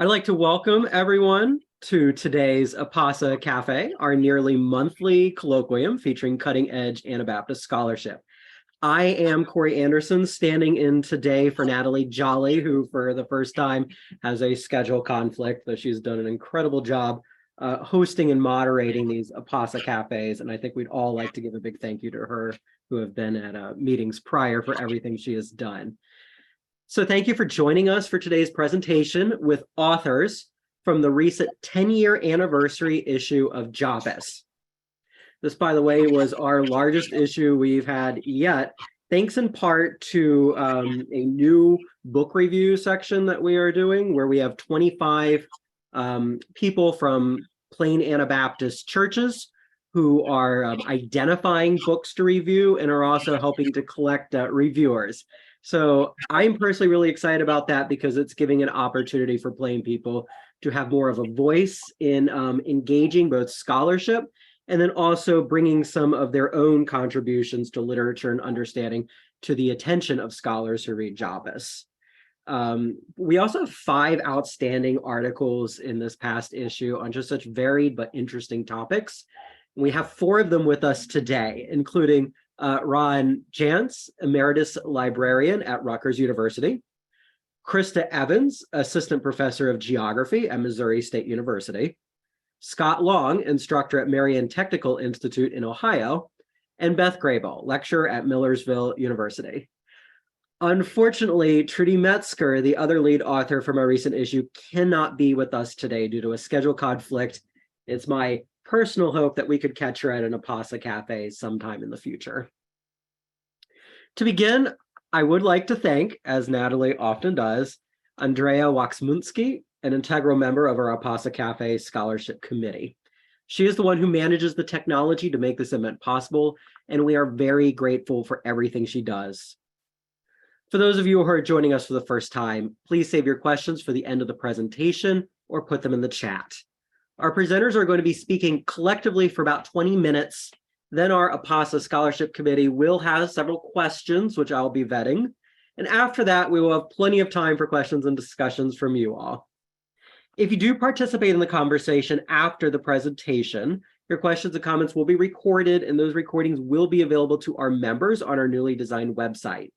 I'd like to welcome everyone to today's APASA Cafe, our nearly monthly colloquium featuring cutting-edge Anabaptist scholarship. I am Corey Anderson, standing in today for Natalie Jolly, who for the first time has a schedule conflict, though she's done an incredible job hosting and moderating these APASA Cafes, and I think we'd all like to give a big thank you to her, who have been at meetings prior, for everything she has done. So thank you for joining us for today's presentation with authors from the recent 10-year anniversary issue of JAPAS. This, by the way, was our largest issue we've had yet, thanks in part to a new book review section that we are doing, where we have 25 people from plain Anabaptist churches who are identifying books to review and are also helping to collect reviewers. So I'm personally really excited about that because it's giving an opportunity for plain people to have more of a voice in engaging both scholarship and then also bringing some of their own contributions to literature and understanding to the attention of scholars who read JAPAS. We also have 5 outstanding articles in this past issue on just such varied but interesting topics. We have 4 of them with us today, including Ron Jantz, Emeritus Librarian at Rutgers University, Krista Evans, Assistant Professor of Geography at Missouri State University, Scott Long, Instructor at Marion Technical Institute in Ohio, and Beth Graybill, Lecturer at Millersville University. Unfortunately, Trudy Metzger, the other lead author from our recent issue, cannot be with us today due to a schedule conflict. It's my personal hope that we could catch her at an APASA Cafe sometime in the future. To begin, I would like to thank, as Natalie often does, Andrea Waxmunski, an integral member of our APASA Cafe Scholarship Committee. She is the one who manages the technology to make this event possible, and we are very grateful for everything she does. For those of you who are joining us for the first time, please save your questions for the end of the presentation or put them in the chat. Our presenters are going to be speaking collectively for about 20 minutes. Then our APASA Scholarship Committee will have several questions, which I'll be vetting. And after that, we will have plenty of time for questions and discussions from you all. If you do participate in the conversation after the presentation, your questions and comments will be recorded, and those recordings will be available to our members on our newly designed website.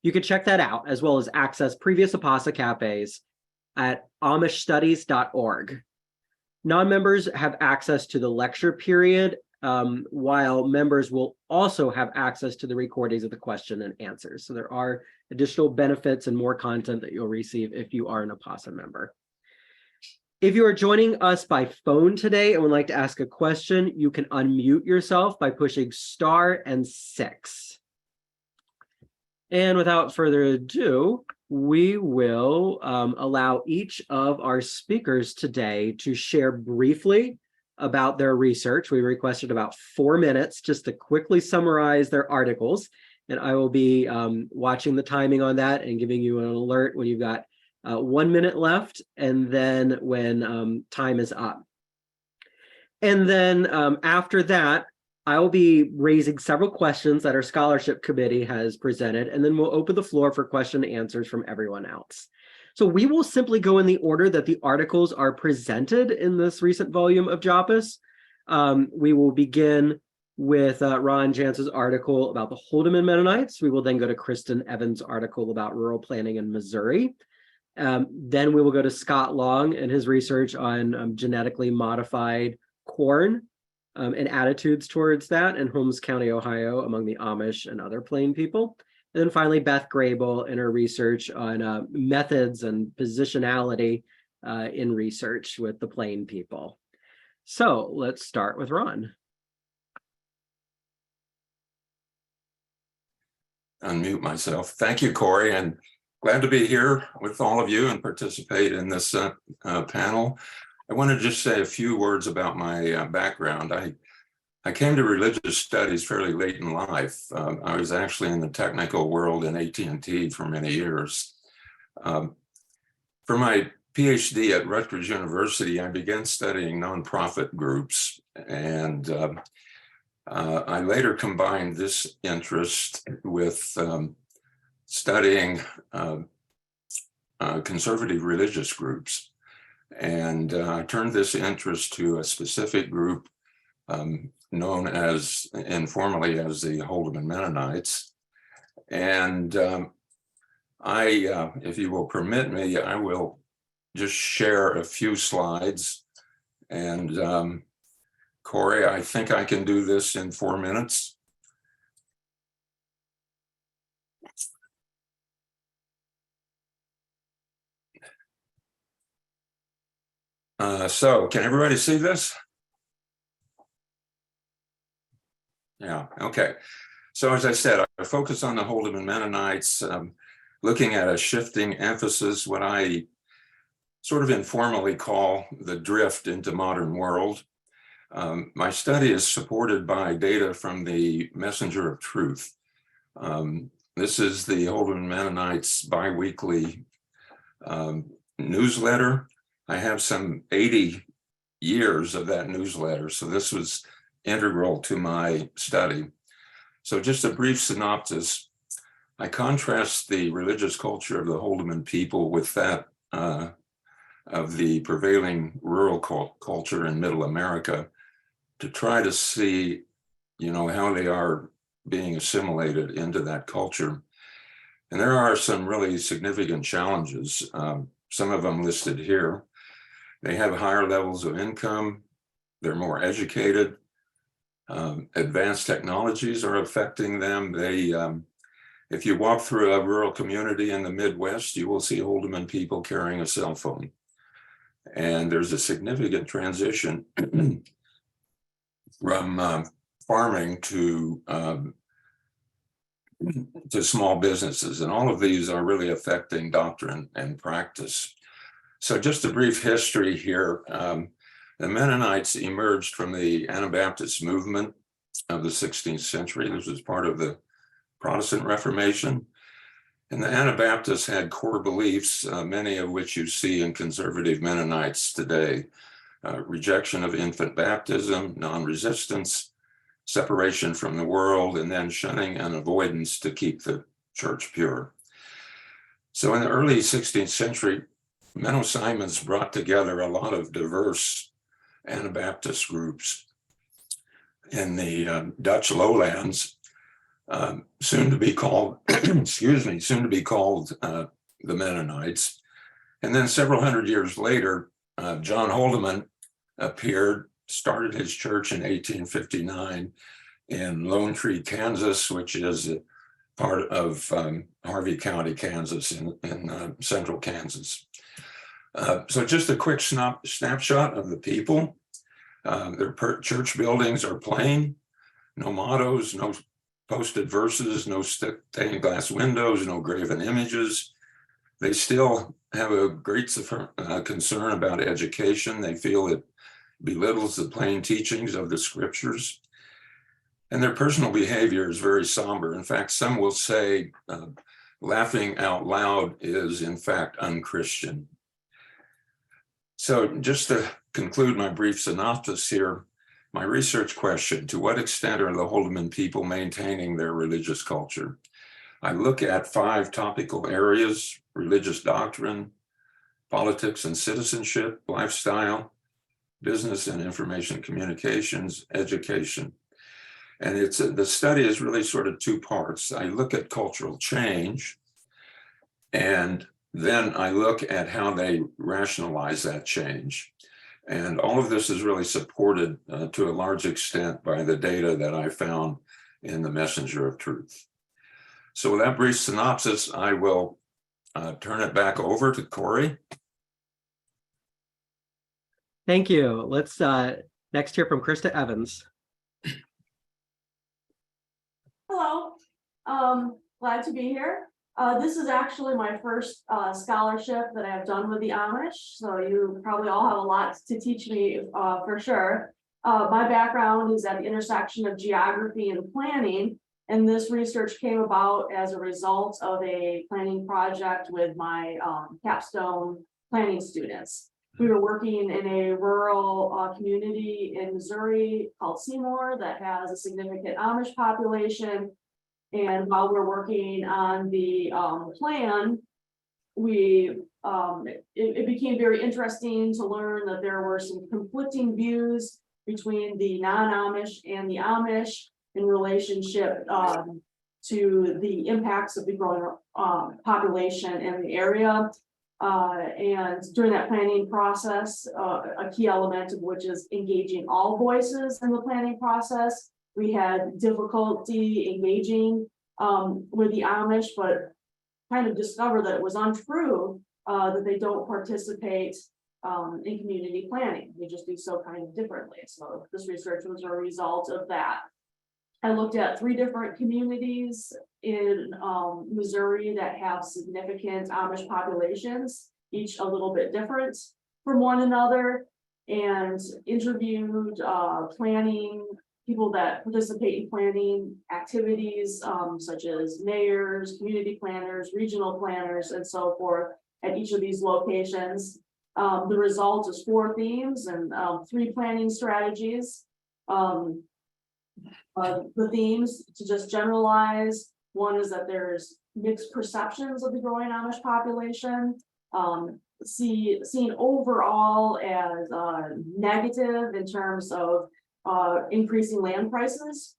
You can check that out, as well as access previous APASA Cafes at amishstudies.org. Non-members have access to the lecture period, while members will also have access to the recordings of the question and answers. So there are additional benefits and more content that you'll receive if you are an APASA member. If you are joining us by phone today and would like to ask a question, you can unmute yourself by pushing *6. And without further ado, we will allow each of our speakers today to share briefly about their research. We requested about 4 minutes just to quickly summarize their articles, and I will be watching the timing on that and giving you an alert when you've got 1 minute left, and then when time is up. And then after that, I will be raising several questions that our scholarship committee has presented, and then we'll open the floor for question and answers from everyone else. So we will simply go in the order that the articles are presented in this recent volume of JAPAS. We will begin with Ron Jantz's article about the Holdeman Mennonites. We will then go to Krista Evans' article about rural planning in Missouri. Then we will go to Scott Long and his research on genetically modified corn and attitudes towards that in Holmes County, Ohio, among the Amish and other plain people. And then finally, Beth Graybill and her research on methods and positionality in research with the plain people. So let's start with Ron. Unmute myself. Thank you, Corey, and glad to be here with all of you and participate in this panel. I want to just say a few words about my background. I came to religious studies fairly late in life. I was actually in the technical world in AT&T for many years. For my PhD at Rutgers University, I began studying nonprofit groups, and I later combined this interest with studying conservative religious groups. And I turned this interest to a specific group known as informally as the Holdeman Mennonites. And if you will permit me, I will just share a few slides. And Corey, I think I can do this in 4 minutes. So can everybody see this? Yeah, okay. So as I said, I focus on the Holdeman Mennonites, looking at a shifting emphasis, what I sort of informally call the drift into modern world. My study is supported by data from the Messenger of Truth. This is the Holdeman Mennonites biweekly newsletter. I have some 80 years of that newsletter, so this was integral to my study. So just a brief synopsis. I contrast the religious culture of the Holdeman people with that of the prevailing rural culture in Middle America to try to see, how they are being assimilated into that culture. And there are some really significant challenges, some of them listed here. They have higher levels of income, they're more educated, advanced technologies are affecting them. If you walk through a rural community in the Midwest, you will see Holdeman people carrying a cell phone. And there's a significant transition from farming to small businesses. And all of these are really affecting doctrine and practice. So just a brief history here. The Mennonites emerged from the Anabaptist movement of the 16th century. This was part of the Protestant Reformation. And the Anabaptists had core beliefs, many of which you see in conservative Mennonites today. Rejection of infant baptism, non-resistance, separation from the world, and then shunning and avoidance to keep the church pure. So in the early 16th century, Menno Simons brought together a lot of diverse Anabaptist groups in the Dutch lowlands, soon to be called, soon to be called the Mennonites. And then several hundred years later, John Holdeman appeared, started his church in 1859 in Lone Tree, Kansas, which is a part of Harvey County, Kansas, in central Kansas. So just a quick snapshot of the people. Their church buildings are plain, no mottos, no posted verses, no stained glass windows, no graven images. They still have a great concern about education. They feel it belittles the plain teachings of the scriptures. And their personal behavior is very somber. In fact, some will say laughing out loud is in fact unchristian. So just to conclude my brief synopsis here, my research question: to what extent are the Holdeman people maintaining their religious culture? I look at 5 topical areas: religious doctrine, politics and citizenship, lifestyle, business and information communications, education. And the study is really sort of 2 parts. I look at cultural change, and then I look at how they rationalize that change. And all of this is really supported to a large extent by the data that I found in the Messenger of Truth. So with that brief synopsis, I will turn it back over to Corey. Thank you. Let's next hear from Krista Evans. Hello, glad to be here. This is actually my first scholarship that I have done with the Amish, so you probably all have a lot to teach me for sure. My background is at the intersection of geography and planning, and this research came about as a result of a planning project with my capstone planning students. We were working in a rural community in Missouri called Seymour that has a significant Amish population. And while we're working on the plan, we it became very interesting to learn that there were some conflicting views between the non-Amish and the Amish in relationship to the impacts of the growing population in the area. And during that planning process, a key element of which is engaging all voices in the planning process. We had difficulty engaging with the Amish, but kind of discovered that it was untrue that they don't participate in community planning. They just do so kind of differently. So this research was a result of that. I looked at 3 different communities in Missouri that have significant Amish populations, each a little bit different from one another, and interviewed planning people that participate in planning activities, such as mayors, community planners, regional planners, and so forth at each of these locations. The result is 4 themes and 3 planning strategies. The themes, to just generalize, one is that there's mixed perceptions of the growing Amish population, seen overall as negative in terms of increasing land prices,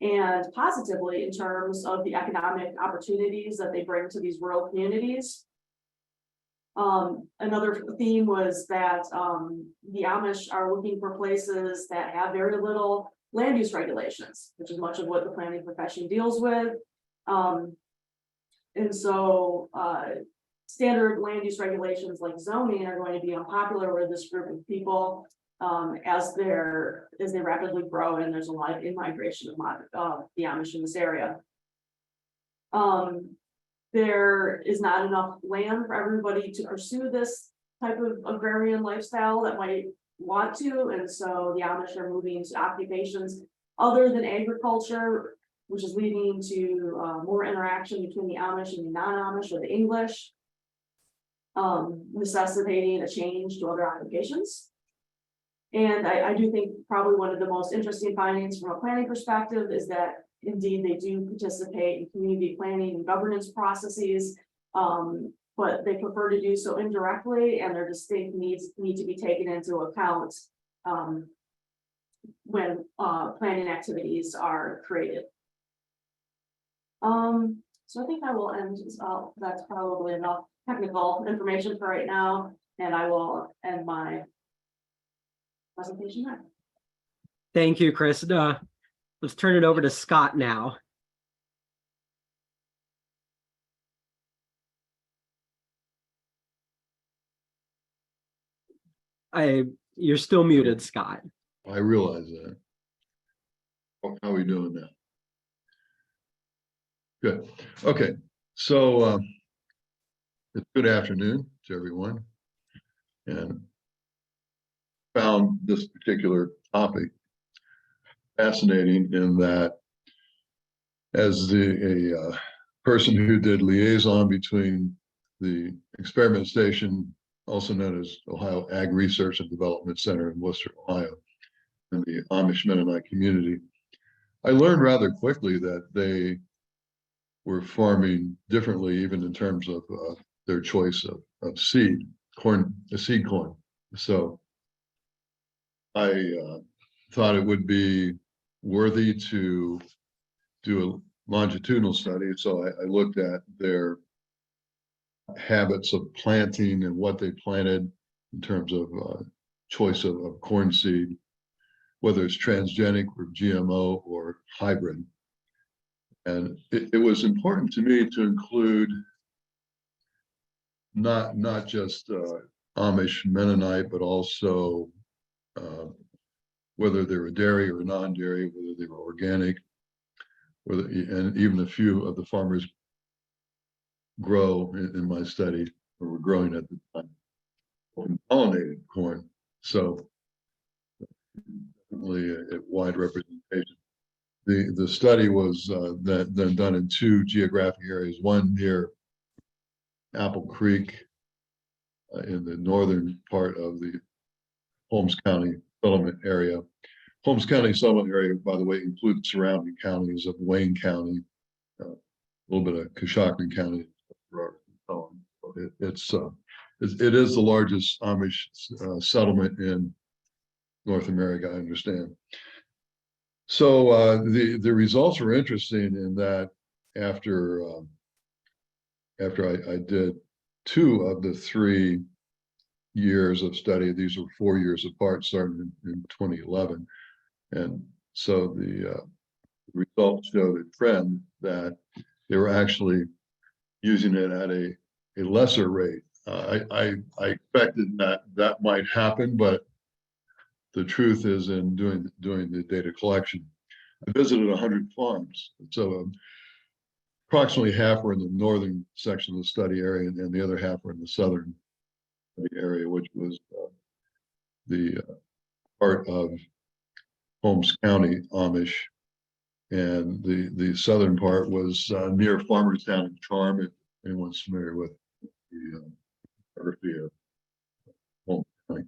and positively in terms of the economic opportunities that they bring to these rural communities. Another theme was that the Amish are looking for places that have very little land use regulations, which is much of what the planning profession deals with. And so standard land use regulations like zoning are going to be unpopular with this group of people as they rapidly grow, and there's a lot of in-migration of the Amish in this area. There is not enough land for everybody to pursue this type of agrarian lifestyle that might want to, and so the Amish are moving to occupations other than agriculture, which is leading to more interaction between the Amish and the non-Amish or the English, necessitating a change to other occupations. And I do think probably one of the most interesting findings from a planning perspective is that indeed they do participate in community planning and governance processes, but they prefer to do so indirectly, and their distinct needs need to be taken into account when planning activities are created. So I think I will end. That's probably enough technical information for right now, and I will end my presentation there. Thank you, Krista. Let's turn it over to Scott now. You're still muted, Scott. I realize that. How are we doing now? Good. Okay. So it's good afternoon to everyone, and found this particular topic fascinating in that as a person who did liaison between the experiment station, also known as Ohio Ag Research and Development Center in Worcester, Ohio, and the Amish Mennonite community, I learned rather quickly that they were farming differently, even in terms of their choice of seed corn. So I thought it would be worthy to do a longitudinal study. So I looked at their habits of planting and what they planted in terms of choice of corn seed, whether it's transgenic or GMO or hybrid. And it was important to me to include not just Amish Mennonite, but also whether they were dairy or non-dairy, whether they were organic, and even a few of the farmers grow in my study, or were growing at the time, pollinated corn. So definitely a wide representation. The study was then done in 2 geographic areas, one near Apple Creek in the northern part of the Holmes County settlement area. Holmes County settlement area, by the way, includes surrounding counties of Wayne County, a little bit of Coshocton County. It's it is the largest Amish settlement in North America, I understand. So the results were interesting in that after I did 2 of the 3 years of study, these were 4 years apart, starting in 2011, and so the results showed a trend that they were actually using it at a lesser rate. I expected that might happen, but the truth is, in doing the data collection, I visited 100 farms. So approximately half were in the northern section of the study area, and the other half were in the southern area, which was the part of Holmes County Amish, and the southern part was near Farmerstown and Charm. If anyone's familiar with the geography of Holmes County.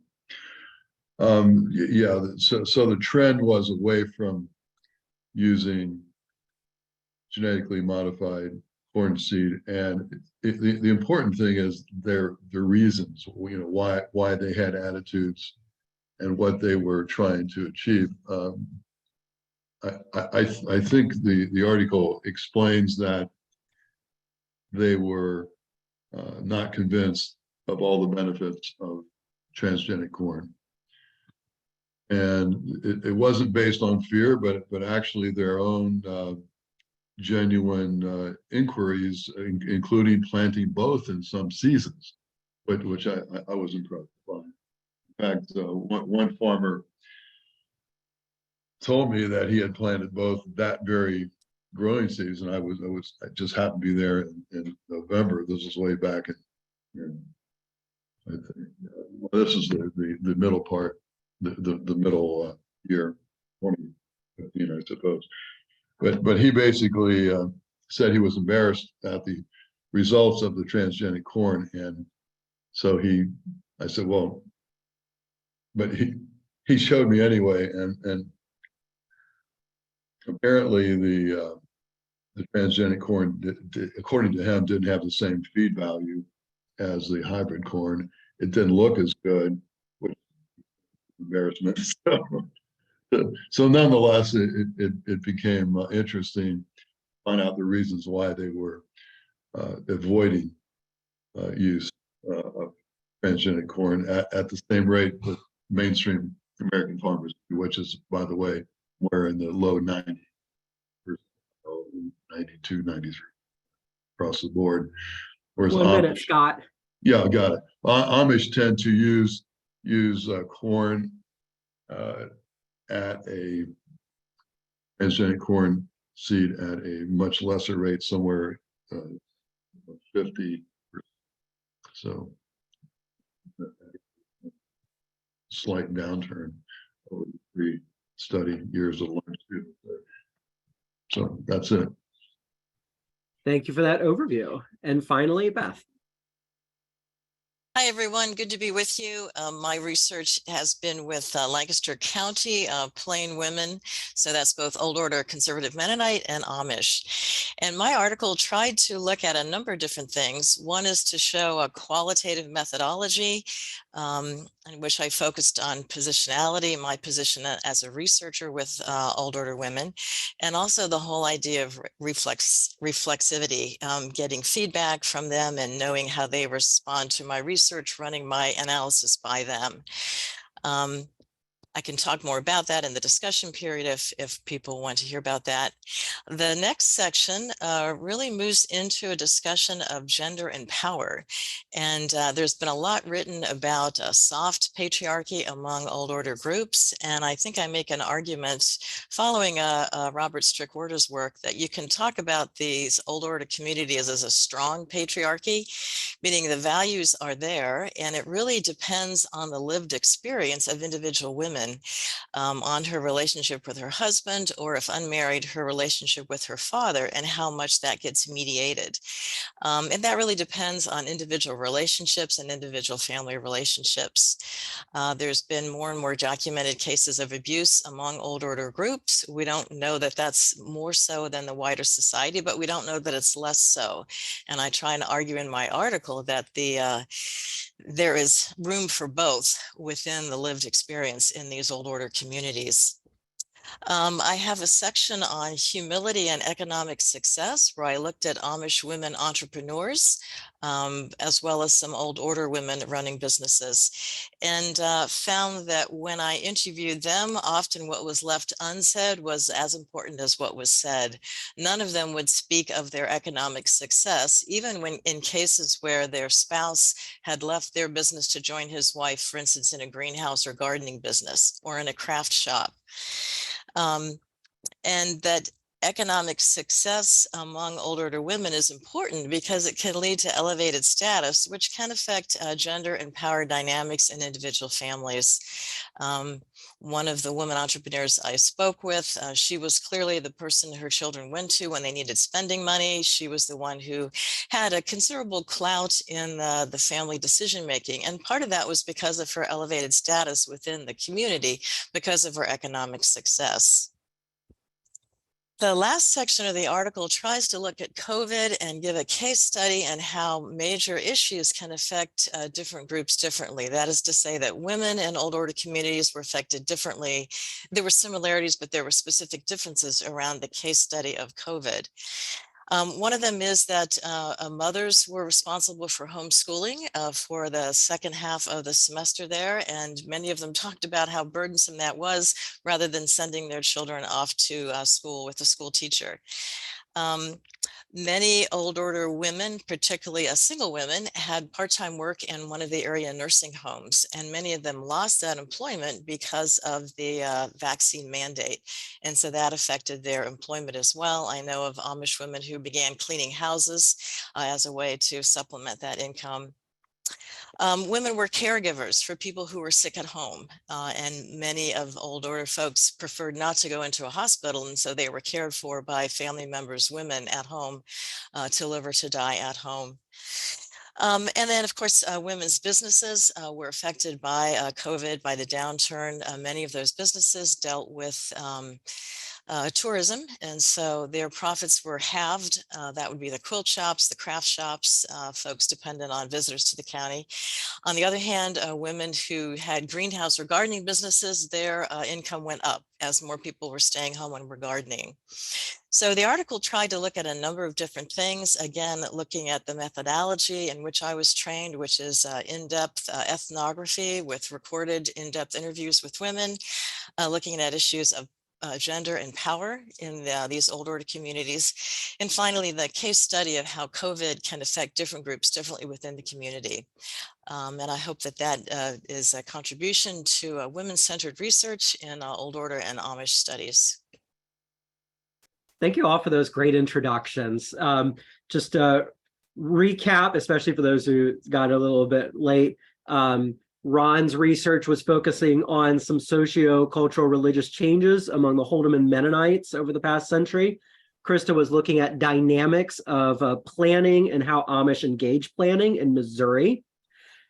Yeah, so the trend was away from using genetically modified corn seed, and the important thing is their reasons, why they had attitudes and what they were trying to achieve. I think the article explains that they were not convinced of all the benefits of transgenic corn. And it wasn't based on fear, but actually their own genuine inquiries, including planting both in some seasons, but which I was impressed by. In fact, one farmer told me that he had planted both that very growing season. I just happened to be there in November. This was way back in I think, well, this is the middle part. The middle year, 2015, I suppose. But he basically said he was embarrassed at the results of the transgenic corn, and so I said, well, but he showed me anyway, and apparently the transgenic corn, according to him, didn't have the same feed value as the hybrid corn. It didn't look as good, which embarrassment. So nonetheless, it became interesting to find out the reasons why they were avoiding use of transgenic corn at the same rate that mainstream American farmers do, which is, by the way, we're in the low 90s, 92, 93 across the board. Whereas 1 minute, Scott. Yeah, I got it. Amish tend to use corn at a transgenic corn seed at a much lesser rate, somewhere 50. So slight downturn over the 3 study years of longitude. So that's it. Thank you for that overview. And finally, Beth. Hi, everyone. Good to be with you. My research has been with Lancaster County, Plain women. So that's both Old Order Conservative Mennonite and Amish. And my article tried to look at a number of different things. One is to show a qualitative methodology in which I focused on positionality, my position as a researcher with Old Order women, and also the whole idea of reflexivity, getting feedback from them and knowing how they respond to my research, running my analysis by them. I can talk more about that in the discussion period if people want to hear about that. The next section really moves into a discussion of gender and power. And there's been a lot written about soft patriarchy among Old Order groups. And I think I make an argument following Robert Strickwerder's work that you can talk about these Old Order communities as a strong patriarchy, meaning the values are there. And it really depends on the lived experience of individual women. On her relationship with her husband, or if unmarried, her relationship with her father, and how much that gets mediated. And that really depends on individual relationships and individual family relationships. There's been more and more documented cases of abuse among Old Order groups. We don't know that that's more so than the wider society, but we don't know that it's less so. And I try and argue in my article that the there is room for both within the lived experience in these old order communities. I have a section on humility and economic success where I looked at Amish women entrepreneurs, as well as some old order women running businesses, and found that when I interviewed them, often what was left unsaid was as important as what was said. None of them would speak of their economic success, even when in cases where their spouse had left their business to join his wife, for instance, in a greenhouse or gardening business or in a craft shop. And that economic success among old order women is important because it can lead to elevated status, which can affect gender and power dynamics in individual families. One of the women entrepreneurs I spoke with, she was clearly the person her children went to when they needed spending money. She was the one who had a considerable clout in the family decision-making. And part of that was because of her elevated status within the community, because of her economic success. The last section of the article tries to look at COVID and give a case study and how major issues can affect different groups differently. That is to say that women in old order communities were affected differently. There were similarities, but there were specific differences around the case study of COVID. One of them is that mothers were responsible for homeschooling for the second half of the semester there, and many of them talked about how burdensome that was rather than sending their children off to school with a school teacher. Many old order women, particularly single women, had part-time work in one of the area nursing homes, and many of them lost that employment because of the vaccine mandate. And so that affected their employment as well. I know of Amish women who began cleaning houses as a way to supplement that income. Women were caregivers for people who were sick at home, and many of old order folks preferred not to go into a hospital, and so they were cared for by family members, women at home, to live or to die at home. And then, of course, women's businesses were affected by COVID, by the downturn. Many of those businesses dealt with tourism, and so their profits were halved. That would be the quilt shops, the craft shops, folks dependent on visitors to the county. On the other hand, women who had greenhouse or gardening businesses, their income went up as more people were staying home and were gardening. So the article tried to look at a number of different things, again, looking at the methodology in which I was trained, which is in-depth ethnography with recorded in-depth interviews with women, looking at issues of gender and power in these old order communities. And finally, the case study of how COVID can affect different groups differently within the community. And I hope that that is a contribution to women-centered research in old order and Amish studies. Thank you all for those great introductions. Just a recap, especially for those who got a little bit late. Ron's research was focusing on some socio-cultural religious changes among the Holdeman Mennonites over the past century. Krista was looking at dynamics of planning and how Amish engage planning in Missouri.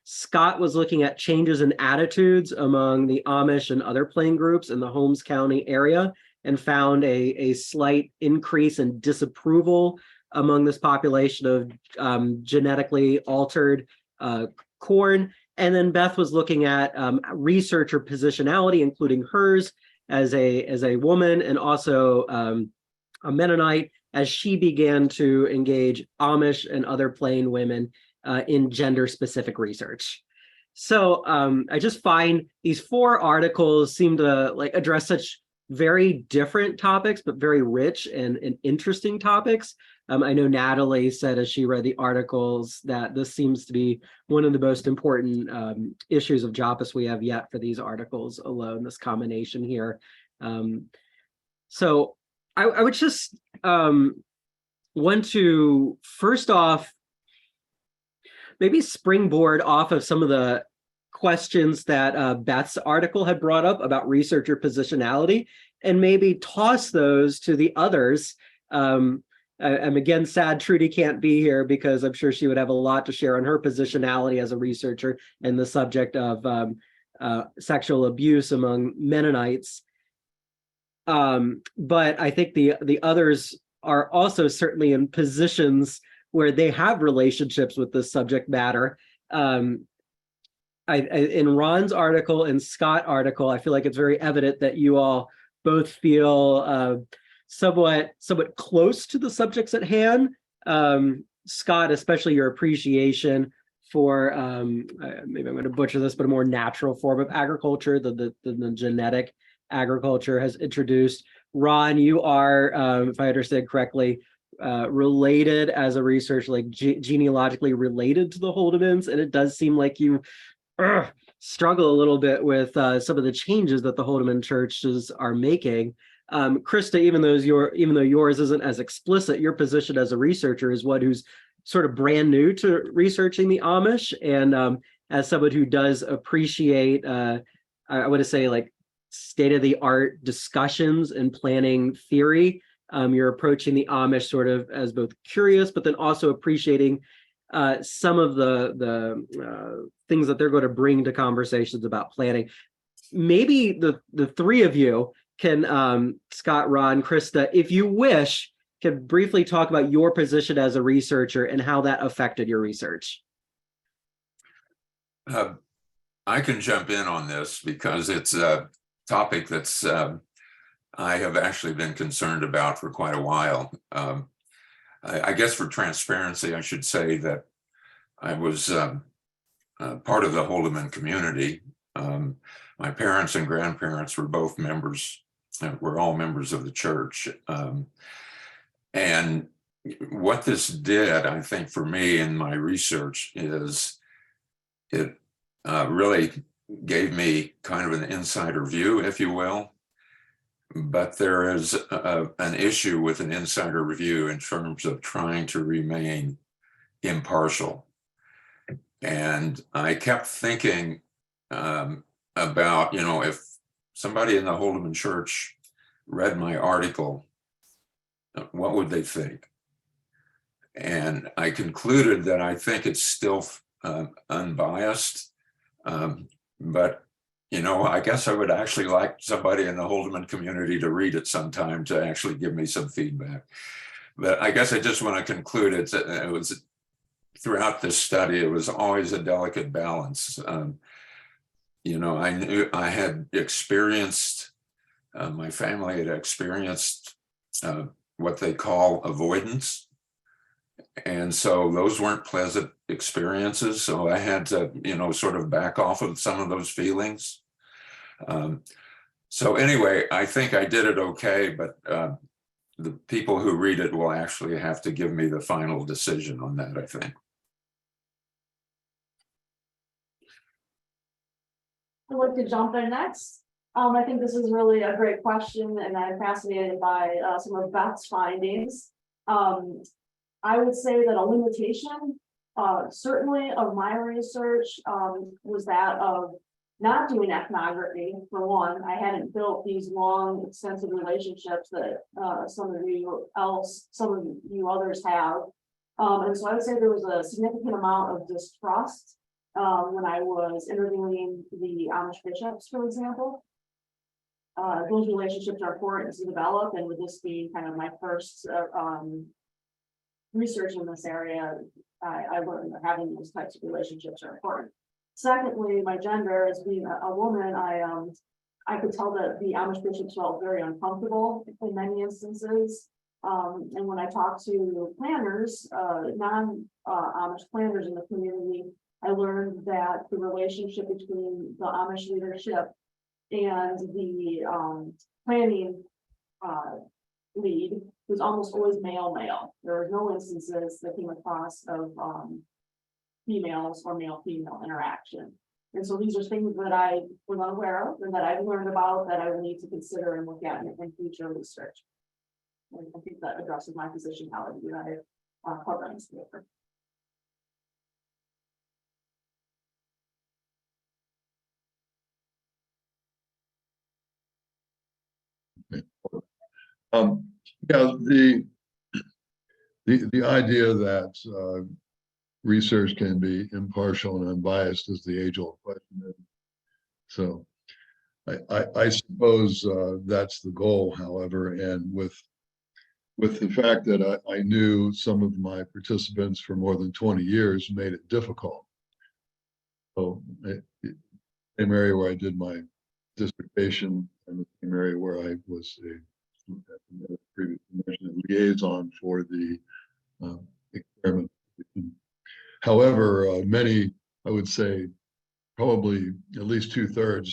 Scot was looking at changes in attitudes among the Amish and other plain groups in the Holmes County area and found a slight increase in disapproval among this population of genetically altered corn. And then Beth was looking at researcher positionality, including hers as a woman and also a Mennonite, as she began to engage Amish and other plain women in gender-specific research. So I just find these 4 articles seem to address such very different topics, but very rich and interesting topics. I know Natalie said as she read the articles that this seems to be one of the most important issues of JAPAS we have yet for these articles alone, this combination here. So I would just want to, first off, maybe springboard off of some of the questions that Beth's article had brought up about researcher positionality, and maybe toss those to the others. I'm again sad Trudy can't be here because I'm sure she would have a lot to share on her positionality as a researcher and the subject of sexual abuse among Mennonites. But I think the others are also certainly in positions where they have relationships with this subject matter. in Ron's article and Scott article, I feel like it's very evident that you all both feel somewhat close to the subjects at hand. Scott, especially your appreciation for maybe I'm going to butcher this, but a more natural form of agriculture, the genetic agriculture has introduced. Ron, you are, if I understand correctly, related as a researcher, like genealogically related to the Holdemans, and it does seem like you struggle a little bit with some of the changes that the Holdeman churches are making. Krista, even though yours isn't as explicit, your position as a researcher is one who's sort of brand new to researching the Amish, and as someone who does appreciate, I want to say, like state-of-the-art discussions and planning theory, you're approaching the Amish sort of as both curious, but then also appreciating some of the things that they're going to bring to conversations about planning. Maybe the three of you can, Scott, Ron, Krista, if you wish, can briefly talk about your position as a researcher and how that affected your research. I can jump in on this because it's a topic that's I have actually been concerned about for quite a while. I guess for transparency, I should say that I was part of the Holdeman community. My parents and grandparents were both members, were all members of the church. And what this did, I think, for me in my research is it really gave me kind of an insider view, if you will. But there is an issue with an insider review in terms of trying to remain impartial. And I kept thinking about, if somebody in the Holdeman Church read my article, what would they think? And I concluded that I think it's still unbiased, but I guess I would actually like somebody in the Holdeman community to read it sometime to actually give me some feedback. But I guess I just want to conclude it was throughout this study, it was always a delicate balance. I knew I had experienced, my family had experienced what they call avoidance. And so those weren't pleasant experiences. So I had to, sort of back off of some of those feelings. So anyway, I think I did it okay, but the people who read it will actually have to give me the final decision on that, I think. I'd like to jump in next. I think this is really a great question, and I'm fascinated by some of Beth's findings. I would say that a limitation, certainly of my research, was that of not doing ethnography. For one, I hadn't built these long, extensive relationships that some of you others have. And so I would say there was a significant amount of distrust when I was interviewing the Amish bishops, for example. Those relationships are important to develop, and with this being kind of my first research in this area, I learned that having those types of relationships are important. Secondly, my gender, as being a woman, I could tell that the Amish bishops felt very uncomfortable in many instances. And when I talked to planners, non-Amish planners in the community, I learned that the relationship between the Amish leadership and the planning lead was almost always male-male. There were no instances that came across of females or male-female interaction. And so these are things that I was unaware of and that I've learned about that I will need to consider and look at in future research. And I think that addresses my positionality that I cover in this paper. Yeah, the idea that research can be impartial and unbiased is the age-old question. So I suppose that's the goal, however, and with the fact that I knew some of my participants for more than 20 years made it difficult. So the same area where I did my dissertation and the same area where I was a previous mentioned liaison for the experiment. However, many, I would say, probably at least 2/3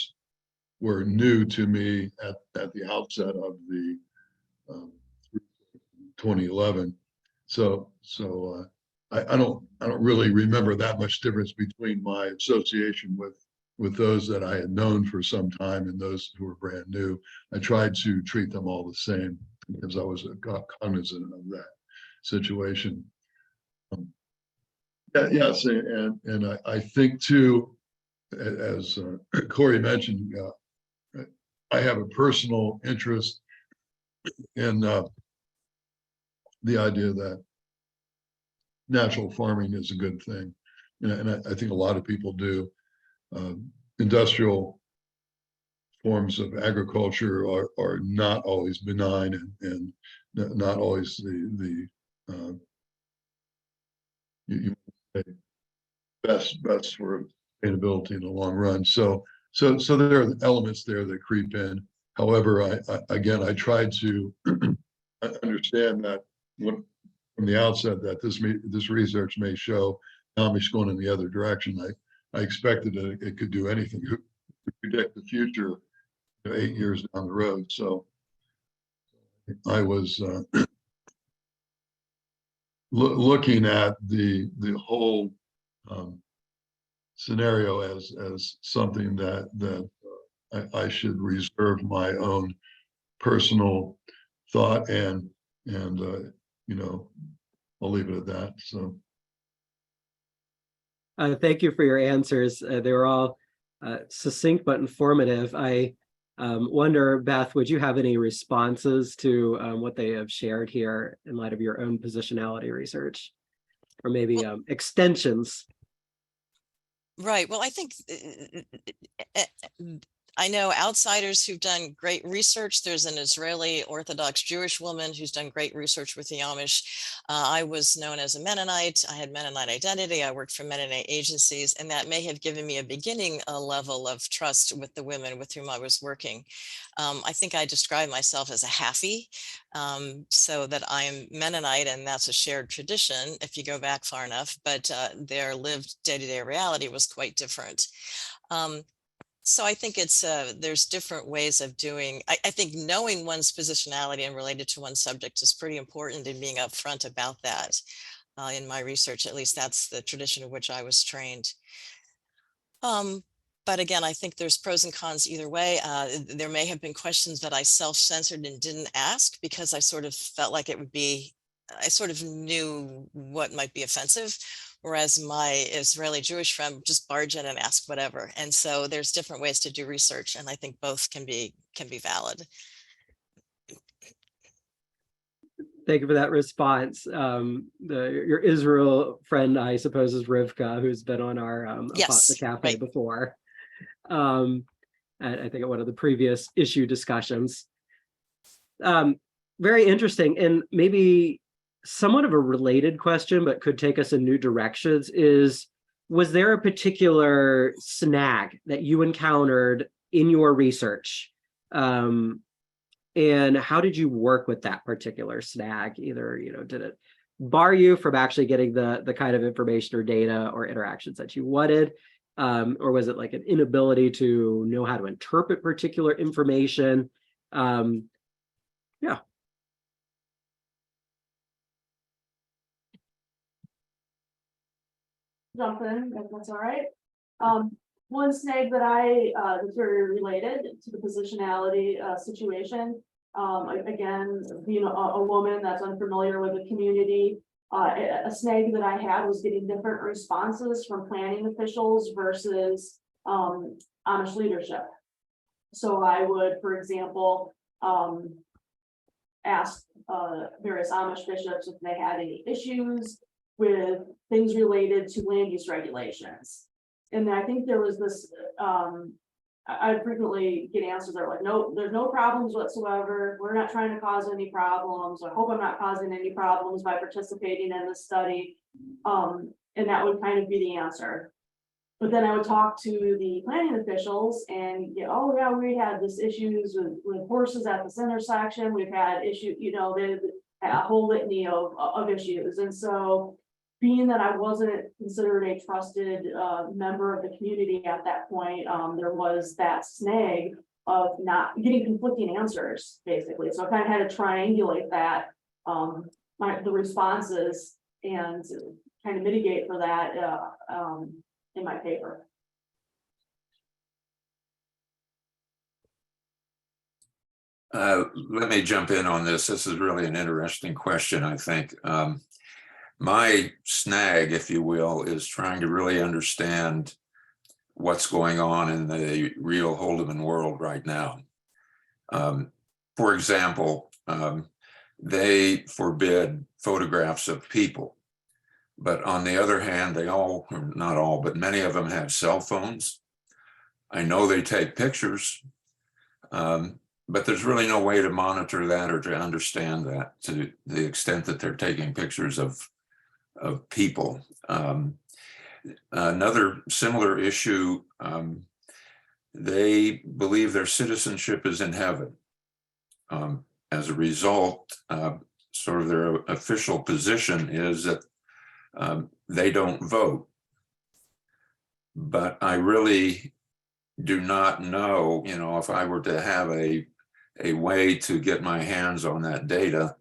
were new to me at the outset of the 2011. So I don't really remember that much difference between my association with those that I had known for some time and those who were brand new. I tried to treat them all the same because I was cognizant of that situation. Yes, and I think too, as Corey mentioned, I have a personal interest in the idea that natural farming is a good thing, and I think a lot of people do. Industrial forms of agriculture are not always benign and not always the you say best for sustainability in the long run. So there are elements there that creep in. However, I tried to understand that from the outset that this research may show Amish going in the other direction. I expected it could do anything to predict the future 8 years down the road. So I was looking at the whole scenario as something that I should reserve my own personal thought and I'll leave it at that. So Thank you for your answers. They were all succinct but informative. I wonder, Beth, would you have any responses to what they have shared here in light of your own positionality research, or maybe extensions? Right. Well, I think I know outsiders who've done great research. There's an Israeli Orthodox Jewish woman who's done great research with the Amish. I was known as a Mennonite. I had Mennonite identity. I worked for Mennonite agencies, and that may have given me a beginning level of trust with the women with whom I was working. I think I describe myself as a halfie, so that I'm Mennonite, and that's a shared tradition if you go back far enough, but their lived day-to-day reality was quite different. So I think it's there's different ways of doing. I think knowing one's positionality and related to one subject is pretty important, and being upfront about that. In my research, at least that's the tradition of which I was trained. But again, I think there's pros and cons either way. There may have been questions that I self-censored and didn't ask because I sort of felt like it would be, I sort of knew what might be offensive. Whereas my Israeli Jewish friend would just barge in and ask whatever. And so there's different ways to do research, and I think both can be valid. Thank you for that response. Your Israel friend, I suppose, is Rivka, who's been on our Yes, Apostolic Cafe right. before. I think at one of the previous issue discussions. Very interesting, and maybe somewhat of a related question, but could take us in new directions, is, was there a particular snag that you encountered in your research? And how did you work with that particular snag? Either, did it bar you from actually getting the kind of information or data or interactions that you wanted? Or was it like an inability to know how to interpret particular information? Yeah. Jump in, if that's all right. One snag that that's very related to the positionality situation. Again, being a woman that's unfamiliar with the community, a snag that I had was getting different responses from planning officials versus Amish leadership. So I would, for example, ask various Amish bishops if they had any issues with things related to land use regulations. And I think there was this, I frequently get answers that are like, no, there's no problems whatsoever. We're not trying to cause any problems. I hope I'm not causing any problems by participating in this study. And that would kind of be the answer. But then I would talk to the planning officials and, oh yeah, we had this issues with horses at this intersection. We've had a whole litany of issues. And so being that I wasn't considered a trusted member of the community at that point, there was that snag of not getting conflicting answers, basically. So I kind of had to triangulate that, the responses, and kind of mitigate for that in my paper. Let me jump in on this. This is really an interesting question, I think. My snag, if you will, is trying to really understand what's going on in the real Holdeman world right now. For example, they forbid photographs of people. But on the other hand, they all, or not all, but many of them have cell phones. I know they take pictures, but there's really no way to monitor that or to understand that to the extent that they're taking pictures of people. Another similar issue, they believe their citizenship is in heaven. As a result, sort of their official position is that they don't vote. But I really do not know, if I were to have a way to get my hands on that data,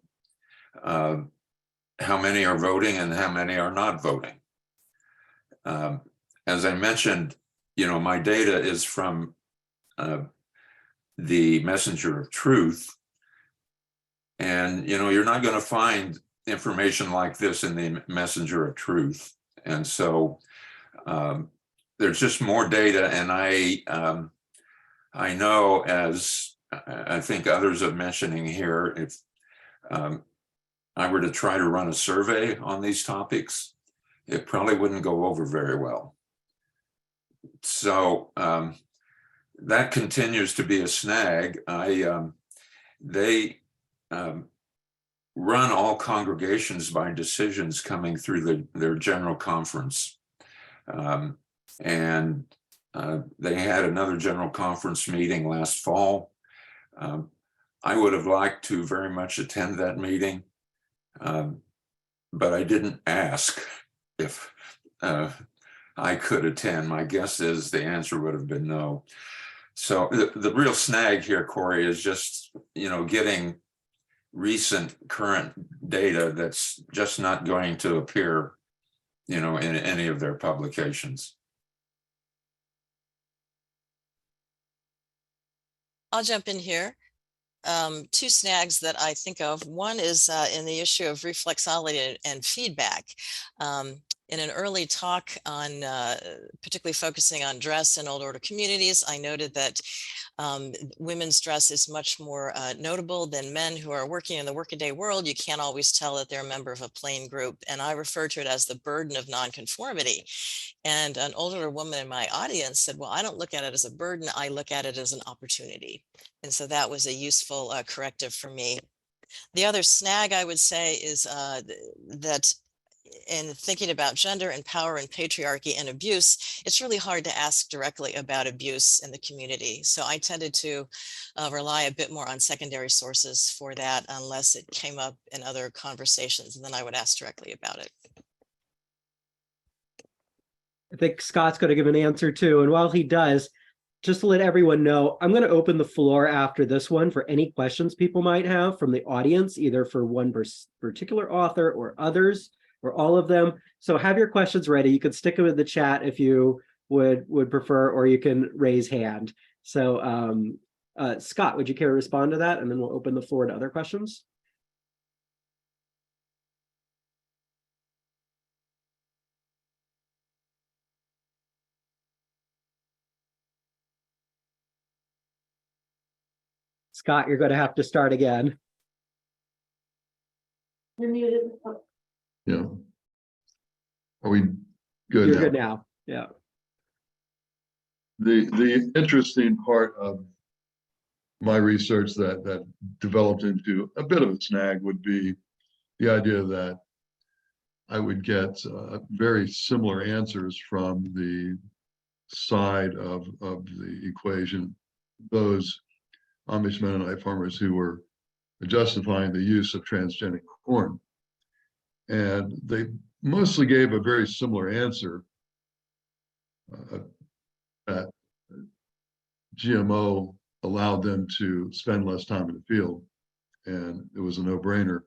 how many are voting and how many are not voting. As I mentioned, my data is from the Messenger of Truth. And, you're not going to find information like this in the Messenger of Truth. And so there's just more data. And I know, as I think others are mentioning here, if I were to try to run a survey on these topics, it probably wouldn't go over very well. So that continues to be a snag. They run all congregations by decisions coming through their general conference. And they had another general conference meeting last fall. I would have liked to very much attend that meeting, but I didn't ask if I could attend. My guess is the answer would have been no. So the real snag here, Corey, is just, getting recent current data that's just not going to appear, in any of their publications. I'll jump in here. Two snags that I think of. One is in the issue of reflexology and feedback. In an early talk on particularly focusing on dress in old order communities, I noted that women's dress is much more notable than men who are working in the workaday world. You can't always tell that they're a member of a plain group. And I refer to it as the burden of nonconformity. And an older woman in my audience said, well, I don't look at it as a burden. I look at it as an opportunity. And so that was a useful corrective for me. The other snag I would say is that in thinking about gender and power and patriarchy and abuse, it's really hard to ask directly about abuse in the community. So I tended to rely a bit more on secondary sources for that unless it came up in other conversations, and then I would ask directly about it. I think Scott's going to give an answer too. And while he does, just to let everyone know, I'm going to open the floor after this one for any questions people might have from the audience, either for one particular author or others, or all of them. So have your questions ready. You can stick them in the chat if you would prefer, or you can raise hand. So Scott, would you care to respond to that? And then we'll open the floor to other questions. Scott, you're going to have to start again. You're muted. Oh. Yeah. Are we good? You're good now. Yeah. The interesting part of my research that developed into a bit of a snag would be the idea that I would get very similar answers from the side of the equation, those Amish Mennonite farmers who were justifying the use of transgenic corn. And they mostly gave a very similar answer, that GMO allowed them to spend less time in the field, and it was a no-brainer.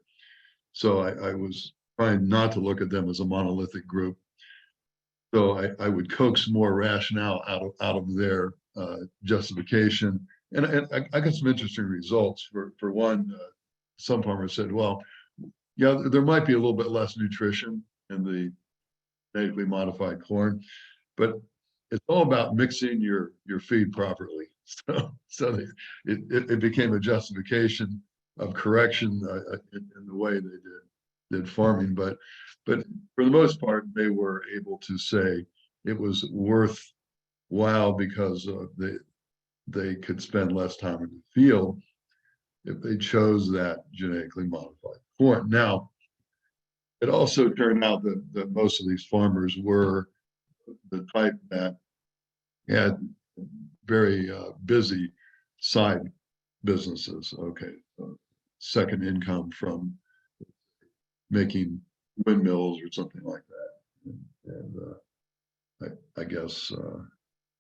So I was trying not to look at them as a monolithic group. So I would coax more rationale out of their justification. And I got some interesting results. For one, some farmers said, well, yeah, there might be a little bit less nutrition in the genetically modified corn, but it's all about mixing your feed properly. So it became a justification of correction in the way they did farming. But for the most part, they were able to say it was worthwhile because they could spend less time in the field if they chose that genetically modified corn. Now, it also turned out that most of these farmers were the type that had very busy side businesses. Okay, second income from making windmills or something like that. And I guess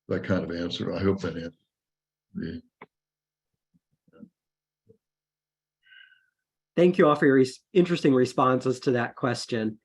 that kind of answer. I hope that answers the. Thank you all for your interesting responses to that question.